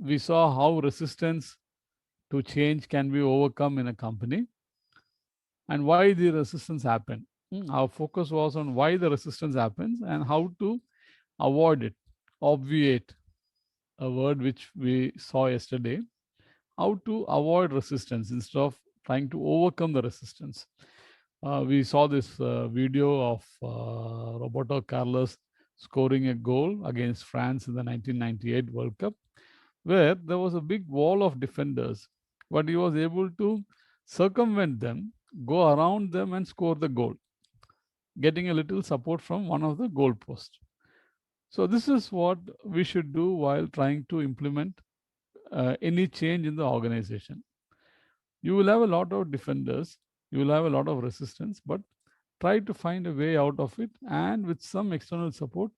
we saw how resistance to change can be overcome in a company and why the resistance happened. Our focus was on why the resistance happens and how to avoid it, obviate, a word which we saw yesterday, how to avoid resistance instead of trying to overcome the resistance. We saw this video of Roberto Carlos scoring a goal against France in the 1998 World Cup, where there was a big wall of defenders, but he was able to circumvent them, go around them, and score the goal, getting a little support from one of the goal posts. So, this is what we should do while trying to implement any change in the organization. You will have a lot of defenders, you will have a lot of resistance, but try to find a way out of it and with some external support,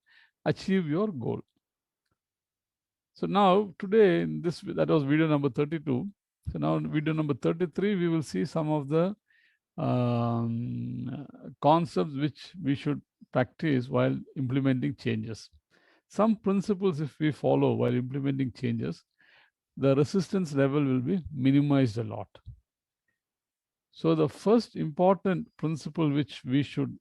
achieve your goal. So now today in this, that was video number 32. So now in video number 33, we will see some of the concepts which we should practice while implementing changes. Some principles, if we follow while implementing changes, the resistance level will be minimized a lot. So the first important principle which we should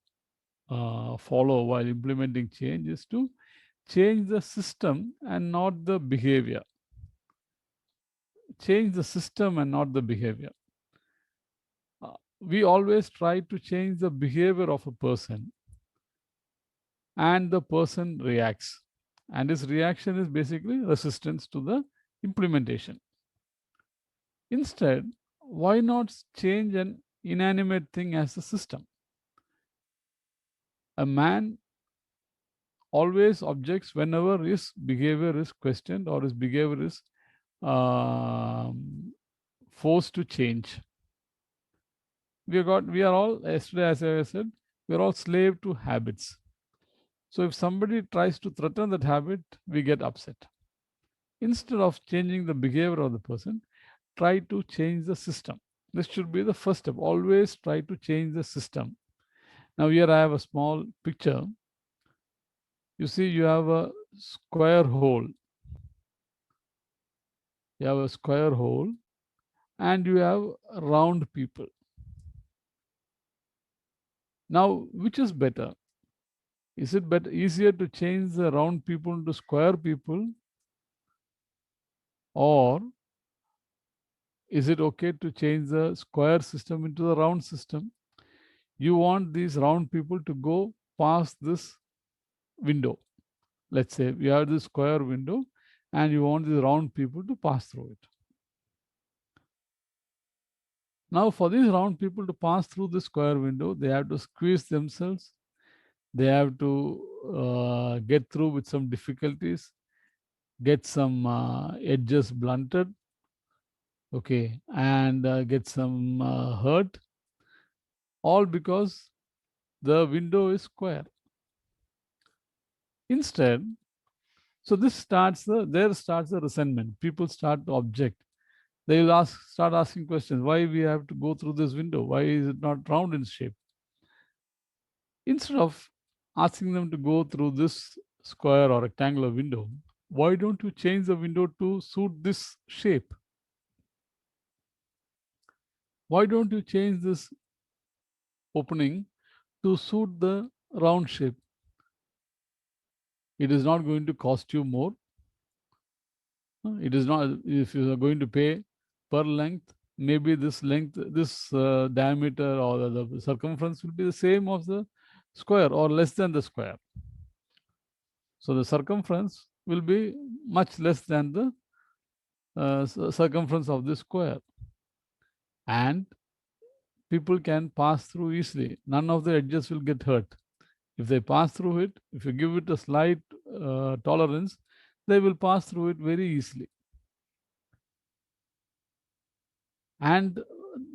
follow while implementing change is to change the system and not the behavior. Change the system and not the behavior. We always try to change the behavior of a person, and the person reacts. And his reaction is basically resistance to the implementation. Instead, why not change an inanimate thing as a system? A man always objects whenever his behavior is questioned or his behavior is forced to change. We are all, yesterday as I said, we are all slave to habits. So if somebody tries to threaten that habit, we get upset. Instead of changing the behavior of the person, try to change the system. This should be the first step. Always try to change the system. Now here I have a small picture. You see, you have a square hole. You have a square hole and you have round people. Now, which is better? Is it better, easier to change the round people into square people, or is it okay to change the square system into the round system? You want these round people to go past this window. Let's say we have this square window and you want these round people to pass through it. Now, for these round people to pass through the square window, they have to squeeze themselves. They have to get through with some difficulties, get some edges blunted, okay, and get some hurt, all because the window is square. Instead, so this starts the resentment. People start to object. They will start asking questions. Why we have to go through this window? Why is it not round in shape? Instead of asking them to go through this square or rectangular window, why don't you change the window to suit this shape? Why don't you change this opening to suit the round shape? It is not going to cost you more. It is not, if you are going to pay per length, maybe this length, this diameter or the circumference will be the same of the square or less than the square. So the circumference will be much less than the circumference of the square. And people can pass through easily. None of the edges will get hurt. If they pass through it, if you give it a slight tolerance, they will pass through it very easily. And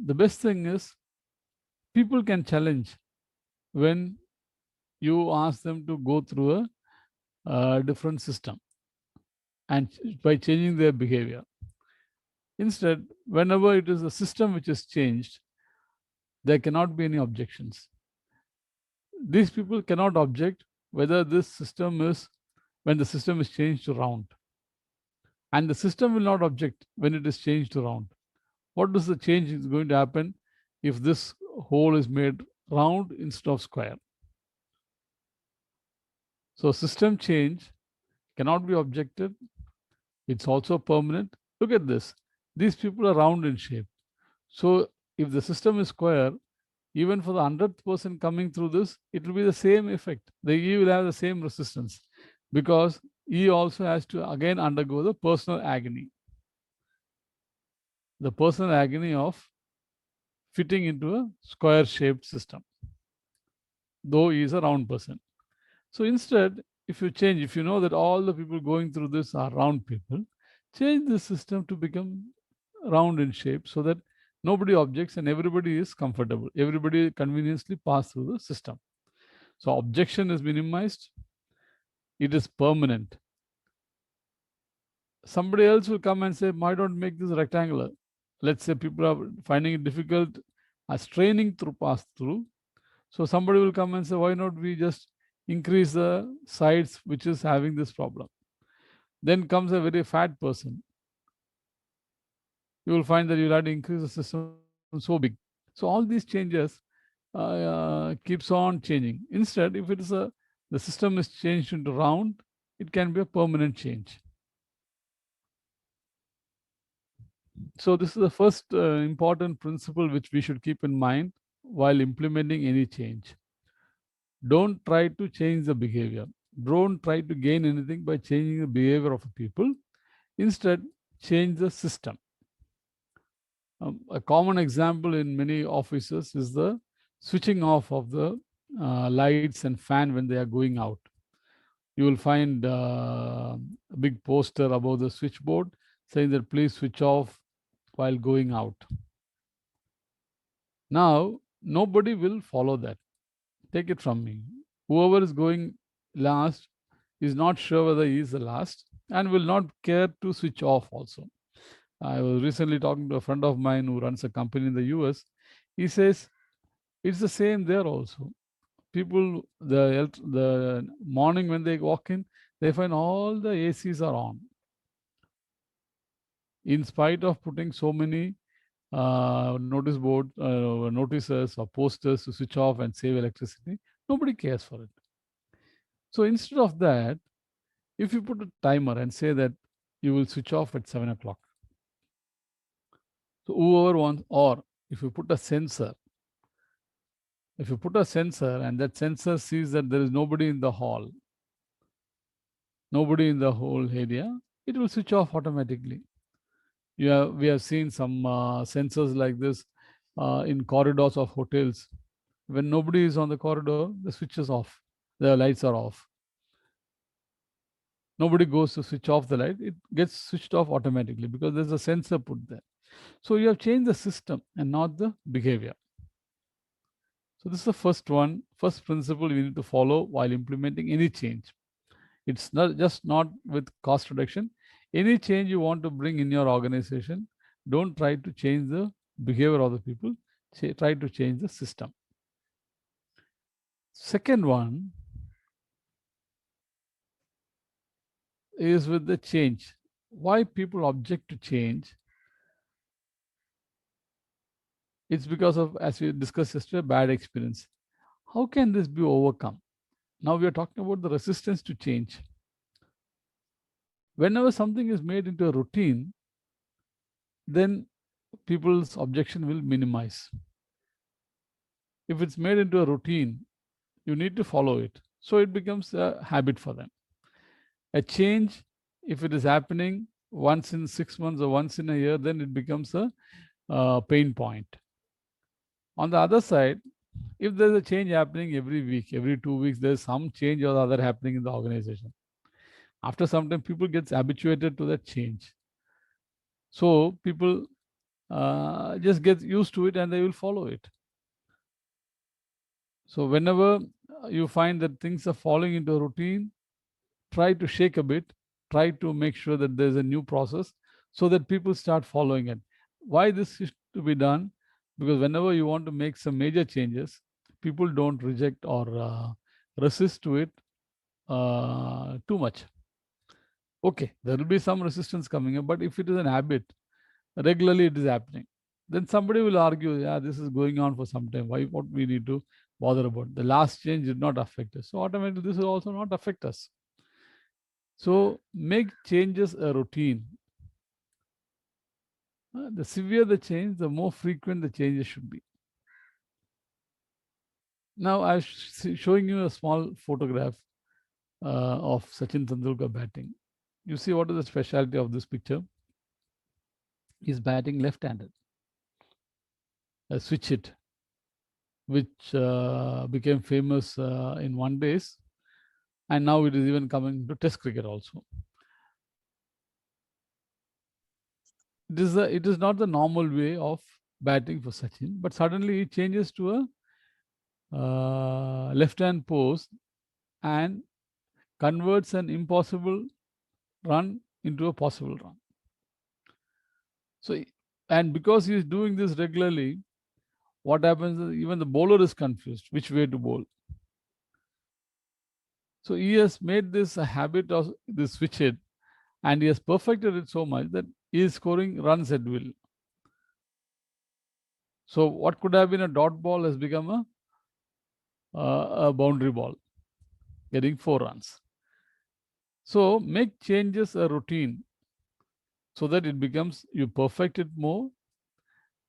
the best thing is, people can challenge when you ask them to go through a different system and by changing their behavior. Instead, whenever it is a system which is changed, there cannot be any objections. These people cannot object whether this system is, when the system is changed to round. and the system will not object when it is changed to round. What does the change is going to happen if this hole is made round instead of square? So system change cannot be objected. It's also permanent. Look at this. These people are round in shape. So if the system is square, even for the 100th person coming through this, it will be the same effect. The E will have the same resistance because E also has to again undergo the personal agony. The personal agony of fitting into a square shaped system, though he is a round person. So instead, if you change, if you know that all the people going through this are round people, change the system to become round in shape so that nobody objects and everybody is comfortable. Everybody conveniently pass through the system. So objection is minimized. It is permanent. Somebody else will come and say, why don't make this rectangular? Let's say people are finding it difficult, are straining through pass through. So somebody will come and say, why not we just increase the sides which is having this problem? Then comes a very fat person. You will find that you'll have to increase the system so big. So all these changes keeps on changing. Instead, if it is the system is changed into round, it can be a permanent change. So this is the first important principle which we should keep in mind while implementing any change. Don't try to change the behavior. Don't try to gain anything by changing the behavior of people. Instead, change the system. A common example in many offices is the switching off of the lights and fan when they are going out. You will find a big poster above the switchboard saying that please switch off while going out. Now, nobody will follow that. Take it from me. Whoever is going last is not sure whether he is the last and will not care to switch off also. I was recently talking to a friend of mine who runs a company in the US. He says it's the same there also. People, the morning when they walk in, they find all the ACs are on. In spite of putting so many notice board, notices or posters to switch off and save electricity, nobody cares for it. So instead of that, if you put a timer and say that you will switch off at 7 o'clock, so whoever wants, or if you put a sensor, and that sensor sees that there is nobody in the hall, nobody in the whole area, it will switch off automatically. We have seen some sensors like this in corridors of hotels. When nobody is on the corridor, the switch is off, the lights are off. Nobody goes to switch off the light, it gets switched off automatically because there's a sensor put there. So you have changed the system and not the behavior. So this is the first principle we need to follow while implementing any change. It's not with cost reduction. Any change you want to bring in your organization, don't try to change the behavior of the people, try to change the system. Second one is with the change. Why people object to change? It's because of, as we discussed yesterday, bad experience. How can this be overcome? Now we are talking about the resistance to change. Whenever something is made into a routine, then people's objection will minimize. If it's made into a routine, you need to follow it. So it becomes a habit for them. A change, if it is happening once in 6 months or once in a year, then it becomes a pain point. On the other side, if there's a change happening every week, every 2 weeks, there's some change or other happening in the organization. After some time, people get habituated to that change. So people just get used to it and they will follow it. So whenever you find that things are falling into a routine, try to shake a bit, try to make sure that there's a new process so that people start following it. Why this is to be done? Because whenever you want to make some major changes, people don't reject or resist to it too much. Okay, there will be some resistance coming up, but if it is an habit, regularly it is happening, then somebody will argue, yeah, this is going on for some time. Why, what we need to bother about? The last change did not affect us. So automatically this will also not affect us. So make changes a routine. The severe the change, the more frequent the changes should be. Now I'm showing you a small photograph of Sachin Tendulkar batting. You see what is the specialty of this picture? He's batting left-handed. A switch hit, which became famous in one days, and now it is even coming to Test cricket also. It is not the normal way of batting for Sachin, but suddenly he changes to a left-hand post and converts an impossible run into a possible run. So, and because he is doing this regularly, what happens is even the bowler is confused which way to bowl. So he has made this a habit of this switch hit, and he has perfected it so much that he is scoring runs at will. So what could have been a dot ball has become a boundary ball, getting 4 runs. So make changes a routine so that it becomes, you perfect it more,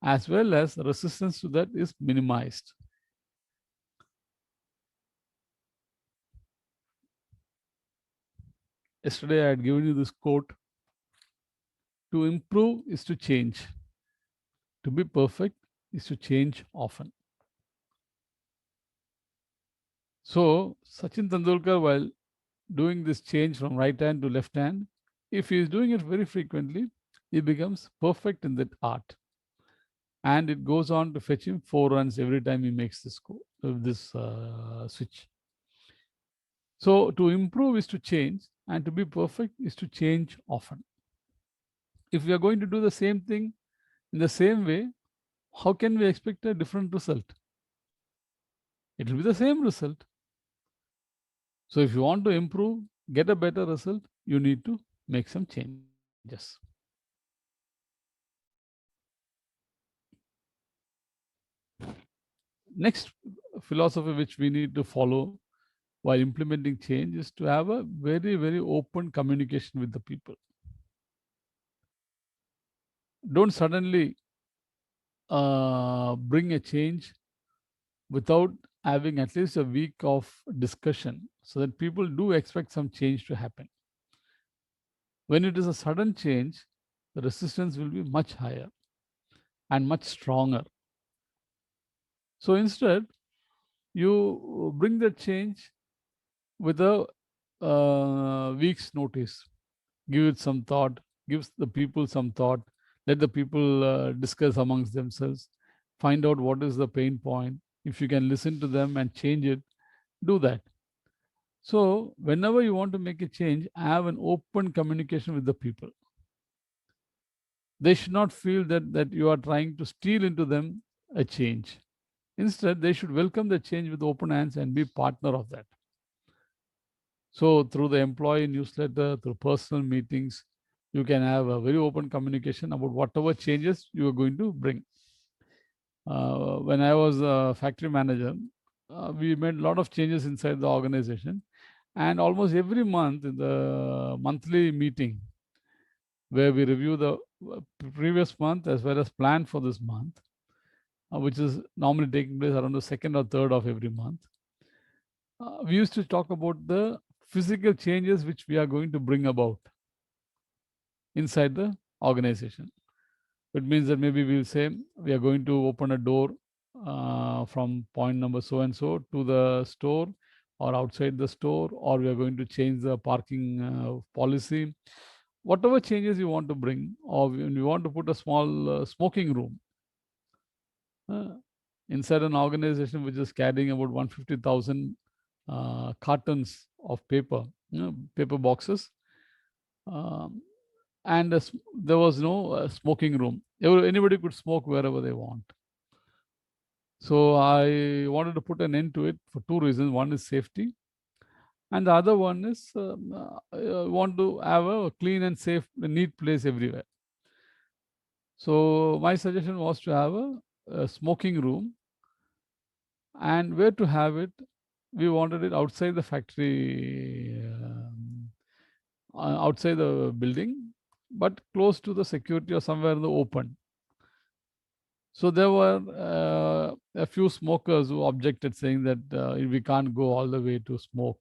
as well as resistance to that is minimized. Yesterday I had given you this quote: to improve is to change, to be perfect is to change often. So Sachin Tendulkar, while doing this change from right hand to left hand, if he is doing it very frequently, he becomes perfect in that art. And it goes on to fetch him 4 runs every time he makes this switch. So to improve is to change, and to be perfect is to change often. If we are going to do the same thing in the same way, how can we expect a different result? It will be the same result. So if you want to improve, get a better result, you need to make some changes. Next philosophy which we need to follow while implementing change is to have a very, very open communication with the people. Don't suddenly bring a change without having at least a week of discussion, so that people do expect some change to happen. When it is a sudden change, the resistance will be much higher and much stronger. So instead, you bring the change with a week's notice. Give it some thought, gives the people some thought, let the people discuss amongst themselves, find out what is the pain point. If you can listen to them and change it, do that. So whenever you want to make a change, have an open communication with the people. They should not feel that you are trying to steal into them a change. Instead, they should welcome the change with open hands and be partner of that. So through the employee newsletter, through personal meetings, you can have a very open communication about whatever changes you are going to bring. When I was a factory manager, we made a lot of changes inside the organization. And almost every month in the monthly meeting, where we review the previous month as well as plan for this month, which is normally taking place around the second or third of every month, we used to talk about the physical changes which we are going to bring about inside the organization. It means that maybe we'll say we are going to open a door from point number so and so to the store or outside the store, or we are going to change the parking policy. Whatever changes you want to bring, or when you want to put a small smoking room inside an organization which is carrying about 150,000 cartons of paper, paper boxes. And there was no smoking room. Anybody could smoke wherever they want. So I wanted to put an end to it for 2 reasons. One is safety, And the other one is want to have a clean and safe, neat place everywhere. So my suggestion was to have a smoking room, and where to have it? We wanted it outside the factory, outside the building, but close to the security or somewhere in the open. So there were a few smokers who objected, saying that we can't go all the way to smoke.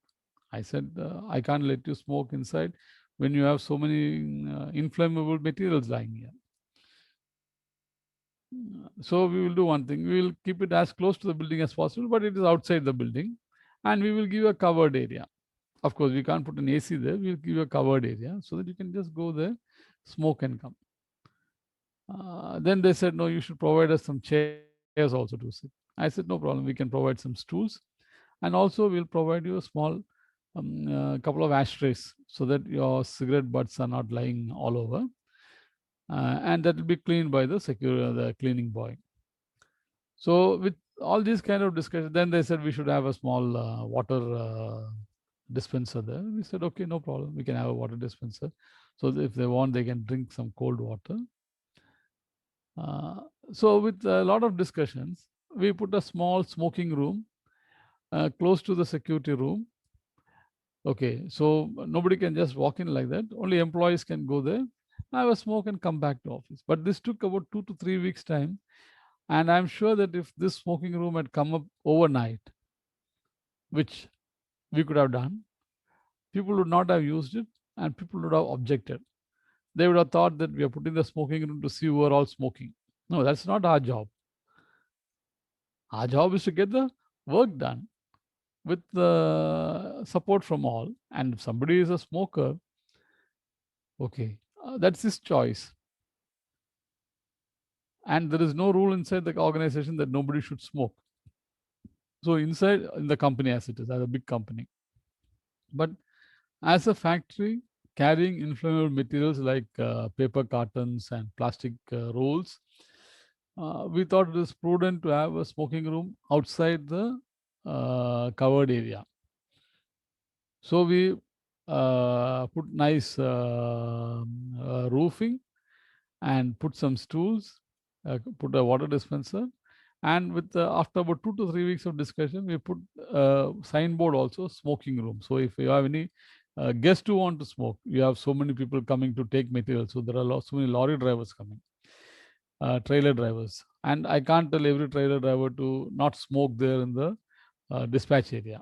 I said, I can't let you smoke inside when you have so many inflammable materials lying here. So we will do one thing. We will keep it as close to the building as possible, but it is outside the building, and we will give a covered area. Of course, we can't put an AC there. We'll give you a covered area so that you can just go there, smoke and come. Then they said, no, you should provide us some chairs also to sit. I said, no problem. We can provide some stools, and also we'll provide you a small couple of ashtrays so that your cigarette butts are not lying all over, and that will be cleaned by the cleaning boy. So with all these kind of discussion, then they said we should have a small water dispenser there. We said, okay, no problem. We can have a water dispenser. So if they want, they can drink some cold water. Uh, so with a lot of discussions, we put a small smoking room close to the security room. Okay, so nobody can just walk in like that. Only employees can go there, have a smoke, and come back to office. But this took about 2 to 3 weeks time, and I'm sure that if this smoking room had come up overnight, which we could have done, people would not have used it, and people would have objected. They would have thought that we are putting the smoking room to see who are all smoking. No, that's not our job. Our job is to get the work done with the support from all. And if somebody is a smoker, okay, that's his choice. And there is no rule inside the organization that nobody should smoke. So inside in the company, as it is, as a big company. But as a factory carrying inflammable materials like paper cartons and plastic rolls, we thought it was prudent to have a smoking room outside the covered area. So we put nice roofing and put some stools, put a water dispenser, and with after about 2 to 3 weeks of discussion, we put a signboard also, smoking room. So if you have any guests who want to smoke, you have so many people coming to take material. So there are so many lorry drivers coming, trailer drivers, and I can't tell every trailer driver to not smoke there in the dispatch area.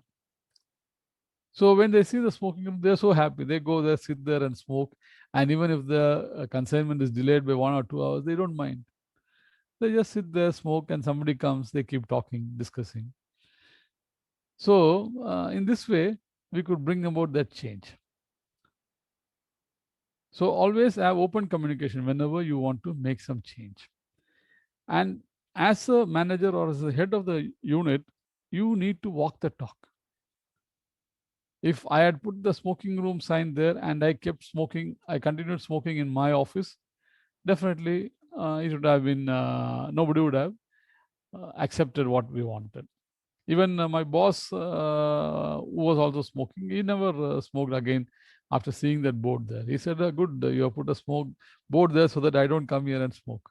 So when they see the smoking room, they're so happy. They go there, sit there, and smoke. And even if the consignment is delayed by 1 or 2 hours, they don't mind. They just sit there, smoke, and somebody comes. They keep talking, discussing. So in this way, we could bring about that change. So always have open communication whenever you want to make some change. And as a manager or as the head of the unit, you need to walk the talk. If I had put the smoking room sign there and I kept smoking, I continued smoking in my office, definitely it would have been, nobody would have accepted what we wanted. Even my boss, who was also smoking, he never smoked again after seeing that board there. He said, good, you have put a smoke board there so that I don't come here and smoke.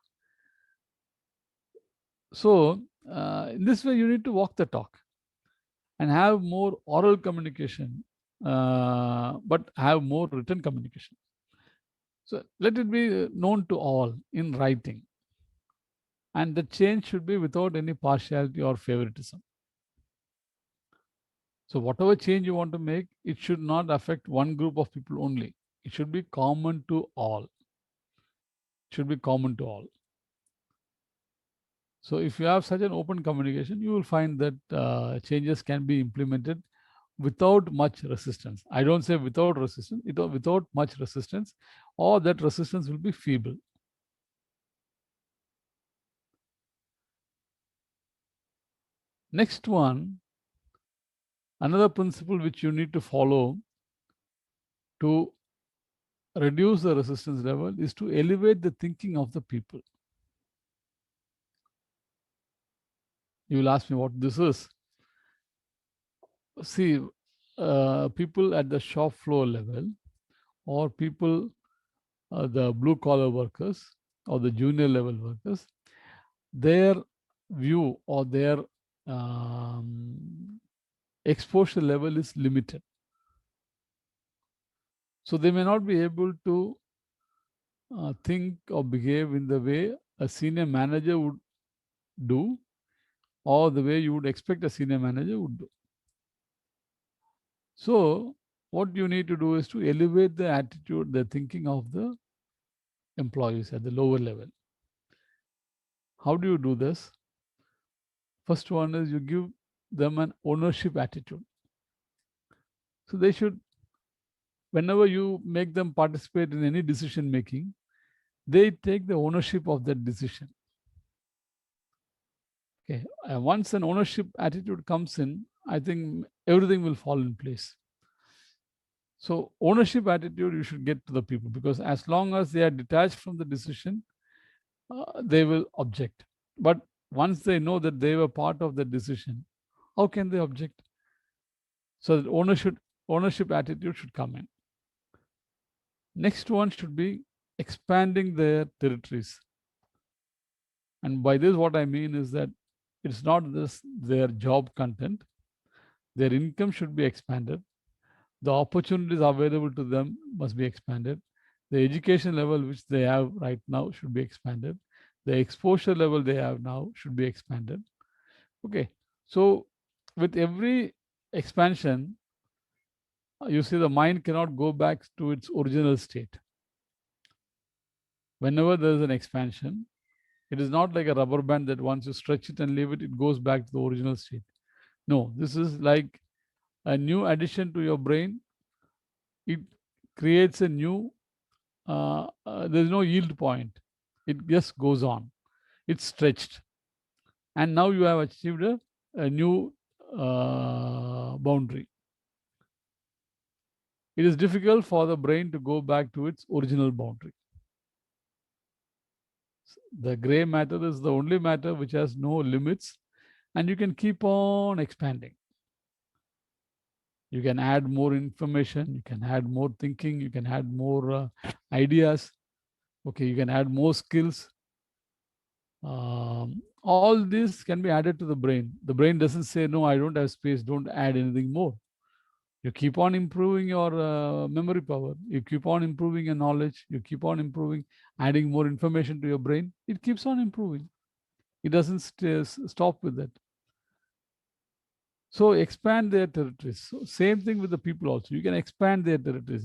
So in this way, you need to walk the talk and have more oral communication, but have more written communication. So let it be known to all in writing. And the change should be without any partiality or favoritism. So whatever change you want to make, it should not affect one group of people only. It should be common to all. It should be common to all. So if you have such an open communication, you will find that changes can be implemented without much resistance. I don't say without resistance, without much resistance, or that resistance will be feeble. Next one, another principle which you need to follow to reduce the resistance level is to elevate the thinking of the people. You will ask me what this is. See, people at the shop floor level, or people, the blue collar workers or the junior level workers, their view or their exposure level is limited. So they may not be able to think or behave in the way a senior manager would do, or the way you would expect a senior manager would do. So what you need to do is to elevate the attitude, the thinking of the employees at the lower level. How do you do this? First one is you give them an ownership attitude. So they should, whenever you make them participate in any decision making, they take the ownership of that decision. Okay, once an ownership attitude comes in, I think everything will fall in place. So ownership attitude you should get to the people, because as long as they are detached from the decision, they will object. But once they know that they were part of the decision, how can they object? So that ownership attitude should come in. Next one should be expanding their territories. And by this, what I mean is that it's not this their job content. Their income should be expanded. The opportunities available to them must be expanded. The education level which they have right now should be expanded. The exposure level they have now should be expanded. Okay. So with every expansion, you see the mind cannot go back to its original state. Whenever there is an expansion, it is not like a rubber band that once you stretch it and leave it, it goes back to the original state. No, this is like a new addition to your brain. It creates a new, there's no yield point. It just goes on. It's stretched. And now you have achieved a new boundary. It is difficult for the brain to go back to its original boundary. The gray matter is the only matter which has no limits, and you can keep on expanding. You can add more information, you can add more thinking, you can add more ideas. Okay, you can add more skills. All this can be added to the brain. The brain doesn't say, no, I don't have space, don't add anything more. You keep on improving your memory power. You keep on improving your knowledge. You keep on improving, adding more information to your brain. It keeps on improving. It doesn't stop with that. So expand their territories. So same thing with the people also. You can expand their territories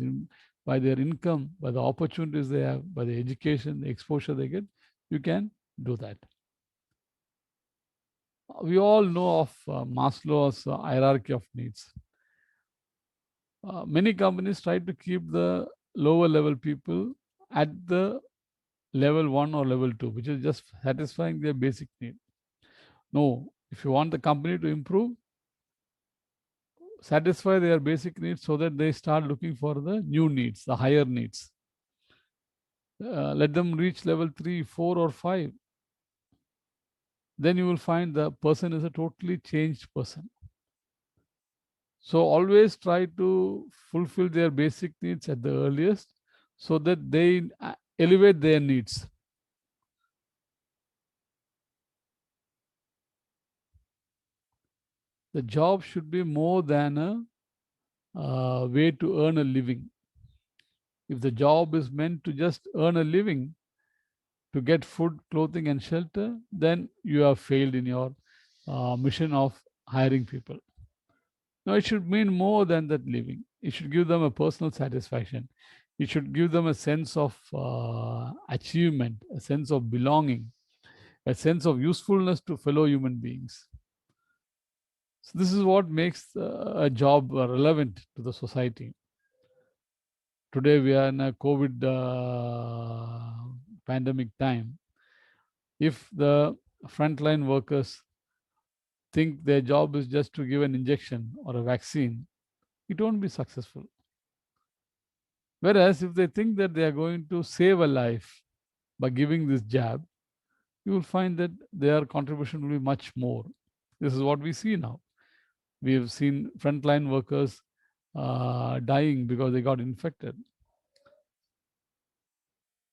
by their income, by the opportunities they have, by the education, the exposure they get. You can do that. We all know of Maslow's hierarchy of needs. Many companies try to keep the lower level people at the level 1 or level 2, which is just satisfying their basic need. No, if you want the company to improve, satisfy their basic needs so that they start looking for the new needs, the higher needs. Let them reach level 3, 4, or 5. Then you will find the person is a totally changed person. So always try to fulfill their basic needs at the earliest so that they elevate their needs. The job should be more than a way to earn a living. If the job is meant to just earn a living, to get food, clothing, and shelter, then you have failed in your mission of hiring people. Now, it should mean more than that living. It should give them a personal satisfaction. It should give them a sense of achievement, a sense of belonging, a sense of usefulness to fellow human beings. So this is what makes a job relevant to the society. Today we are in a COVID pandemic time. If the frontline workers think their job is just to give an injection or a vaccine, it won't be successful. Whereas if they think that they are going to save a life by giving this jab, you will find that their contribution will be much more. This is what we see now. We have seen frontline workers dying because they got infected.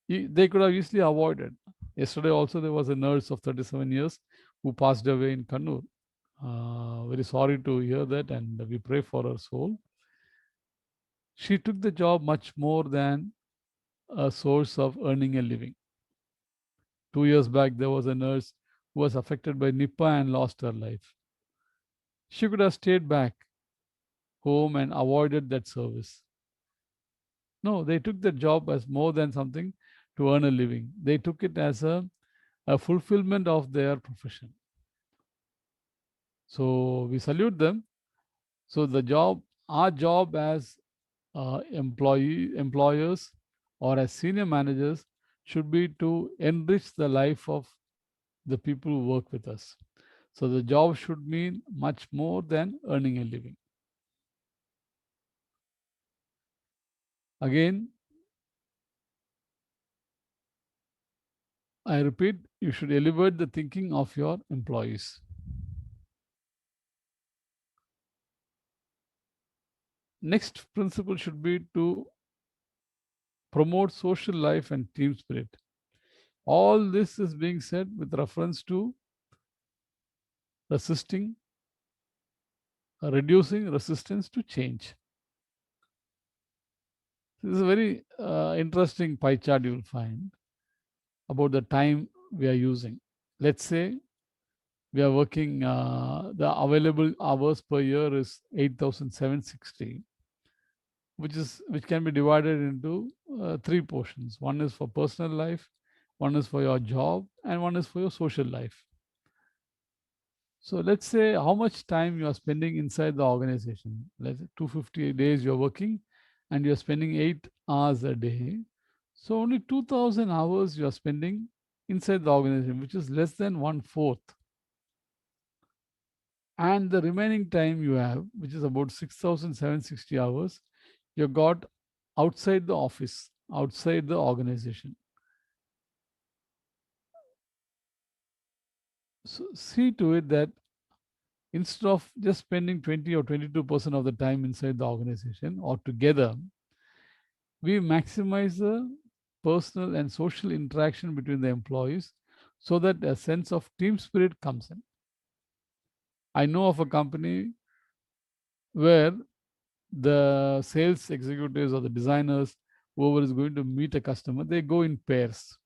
They could have easily avoided. Yesterday also there was a nurse of 37 years who passed away in Kannur. Very sorry to hear that, and we pray for her soul. She took the job much more than a source of earning a living. 2 years back, there was a nurse who was affected by Nipah and lost her life. She could have stayed back home and avoided that service. No, they took the job as more than something to earn a living. They took it as a fulfillment of their profession. So we salute them. So our job as employers or as senior managers should be to enrich the life of the people who work with us. So the job should mean much more than earning a living. Again, I repeat, you should elevate the thinking of your employees. Next principle should be to promote social life and team spirit. All this is being said with reference to reducing resistance to change. This is a very interesting pie chart you will find about the time we are using. Let's say we are working, the available hours per year is 8,760, which can be divided into three portions. One is for personal life, one is for your job, and one is for your social life. So let's say how much time you are spending inside the organization. Let's say 250 days you're working and you're spending 8 hours a day. So only 2,000 hours you are spending inside the organization, which is less than 1/4. And the remaining time you have, which is about 6,760 hours, you got outside the office, outside the organization. So see to it that instead of just spending 20 or 22% of the time inside the organization or together, we maximize the personal and social interaction between the employees so that a sense of team spirit comes in. I know of a company where the sales executives or the designers, whoever is going to meet a customer, they go in pairs.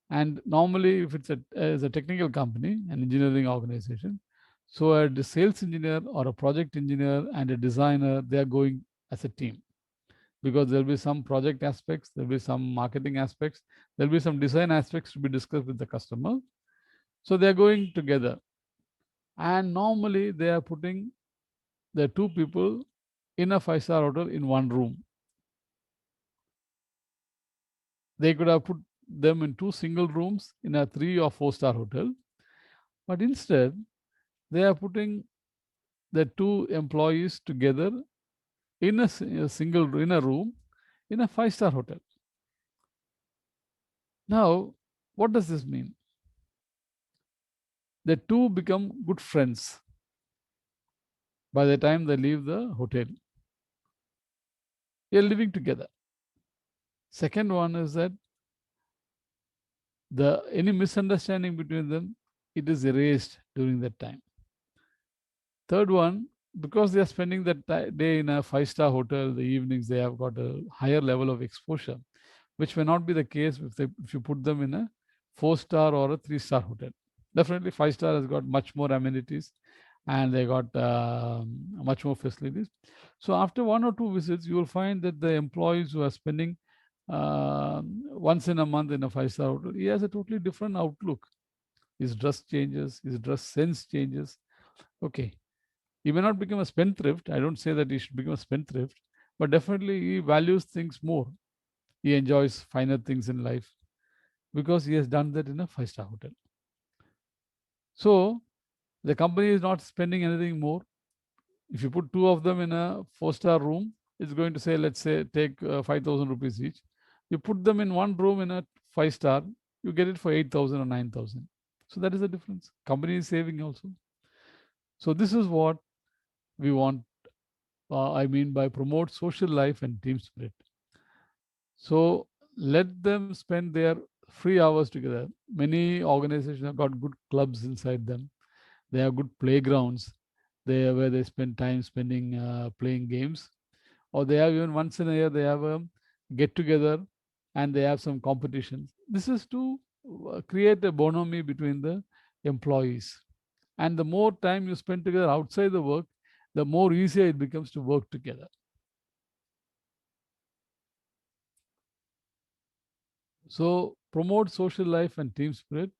And normally, if it's as a technical company, an engineering organization, so a sales engineer or a project engineer and a designer, they are going as a team because there'll be some project aspects, there'll be some marketing aspects, there'll be some design aspects to be discussed with the customer. So they're going together. And normally they are putting the two people in a five-star hotel in one room. They could have put them in two single rooms in a 3 or 4-star hotel, but instead they are putting the two employees together in a single in a room in a five-star hotel. Now, what does this mean? The two become good friends by the time they leave the hotel. They are living together. Second one is that any misunderstanding between them, it is erased during that time. Third one, because they are spending that day in a five-star hotel, the evenings they have got a higher level of exposure, which may not be the case if you put them in a 4-star or a 3-star hotel. Definitely, 5-star has got much more amenities, and they got much more facilities. So after 1 or 2 visits, you will find that the employees who are spending once in a month in a 5-star hotel, he has a totally different outlook. His dress changes, his dress sense changes. Okay, he may not become a spendthrift. I don't say that he should become a spendthrift, but definitely he values things more. He enjoys finer things in life because he has done that in a 5-star hotel. So the company is not spending anything more. If you put two of them in a 4-star room, it's going to say, let's say, take 5,000 rupees each. You put them in one room in a 5-star, you get it for 8,000 or 9,000. So that is the difference. Company is saving also. So this is what we want I mean by promote social life and team spirit. So let them spend their free hours together. Many organizations have got good clubs inside them. They have good playgrounds there where they spend time spending playing games, or they have even once in a year they have a get together and they have some competitions. This is to create a bonhomie between the employees. And the more time you spend together outside the work, the more easier it becomes to work together. So promote social life and team spirit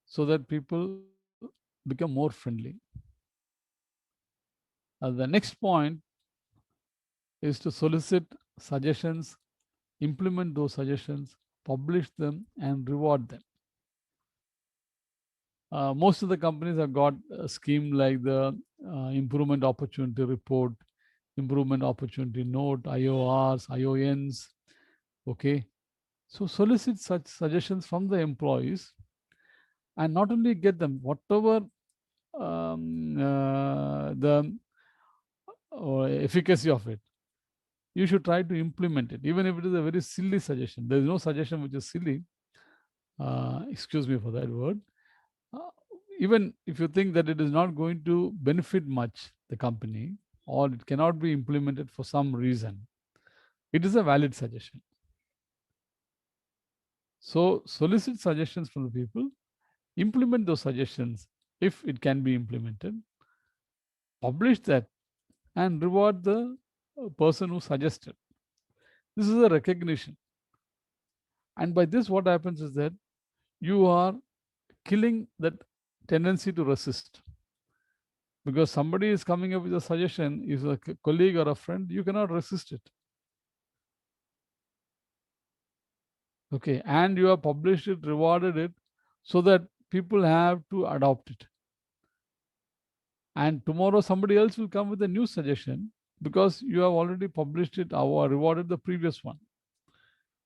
so that people become more friendly. The next point is to solicit suggestions, implement those suggestions, publish them, and reward them. Most of the companies have got a scheme like the improvement opportunity report, improvement opportunity note, IORs, IONs. Okay. So solicit such suggestions from the employees and not only get them, whatever the efficacy of it, you should try to implement it, even if it is a very silly suggestion. There is no suggestion which is silly. Excuse me for that word. Uh, Even if you think that it is not going to benefit much the company, or it cannot be implemented for some reason, it is a valid suggestion. So solicit suggestions from the people, implement those suggestions if it can be implemented, publish that, and reward the person who suggested. This is a recognition. And by this, what happens is that you are killing that tendency to resist. Because somebody is coming up with a suggestion, is a colleague or a friend, you cannot resist it. Okay. And you have published it, rewarded it, so that people have to adopt it. And tomorrow somebody else will come with a new suggestion because you have already published it or rewarded the previous one.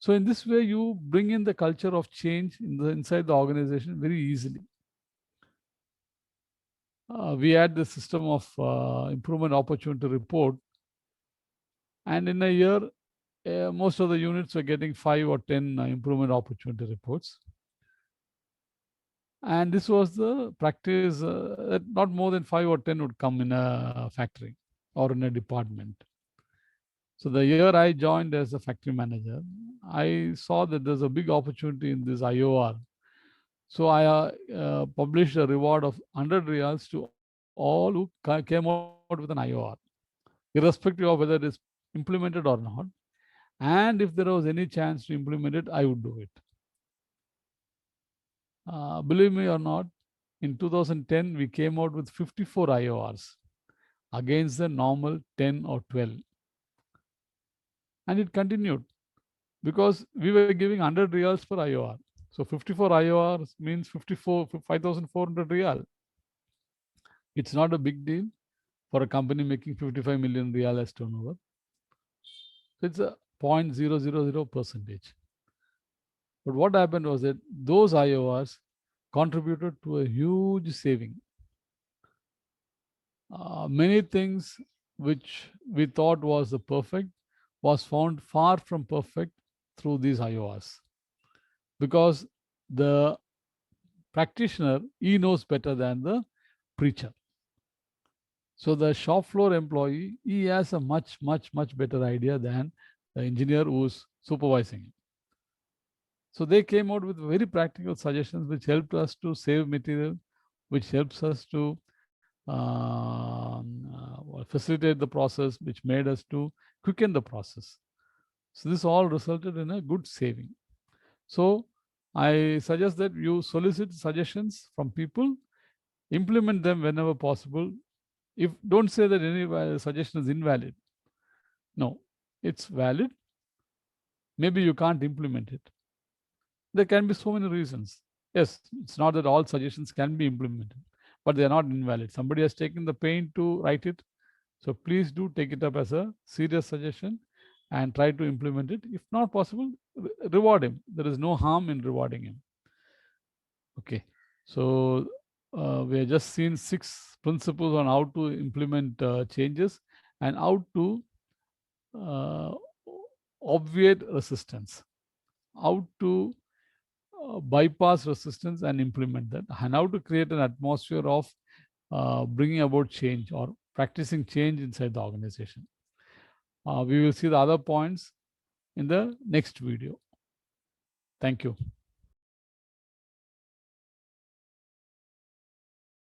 So in this way, you bring in the culture of change inside the organization very easily. We had the system of improvement opportunity report, and in a year, most of the units were getting 5 or 10 improvement opportunity reports. And this was the practice that not more than 5 or 10 would come in a factory or in a department. So the year I joined as a factory manager, I saw that there's a big opportunity in this IOR. So I published a reward of 100 reals to all who came out with an IOR, irrespective of whether it is implemented or not. And if there was any chance to implement it, I would do it. Believe me or not, in 2010, we came out with 54 IORs against the normal 10 or 12. And it continued because we were giving 100 reals per IOR. So 54 IORs means 5,400 real. It's not a big deal for a company making 55 million real as turnover. So it's a 0.000 percentage. But what happened was that those IORs contributed to a huge saving. Many things which we thought was the perfect was found far from perfect through these IORs, because the practitioner, he knows better than the preacher. So the shop floor employee, he has a much better idea than the engineer who's supervising him. So they came out with very practical suggestions which helped us to save material, which helps us to facilitate the process, which made us to quicken the process. So this all resulted in a good saving. So I suggest that you solicit suggestions from people, implement them whenever possible. If don't say that any suggestion is invalid. No, it's valid. Maybe you can't implement it. There can be so many reasons. Yes, it's not that all suggestions can be implemented, but they are not invalid. Somebody has taken the pain to write it. So please do take it up as a serious suggestion and try to implement it. If not possible, reward him. There is no harm in rewarding him. Okay. So we have just seen 6 principles on how to implement changes, and how to obviate resistance, how to bypass resistance and implement that, and how to create an atmosphere of bringing about change or practicing change inside the organization. We will see the other points in the next video. Thank you.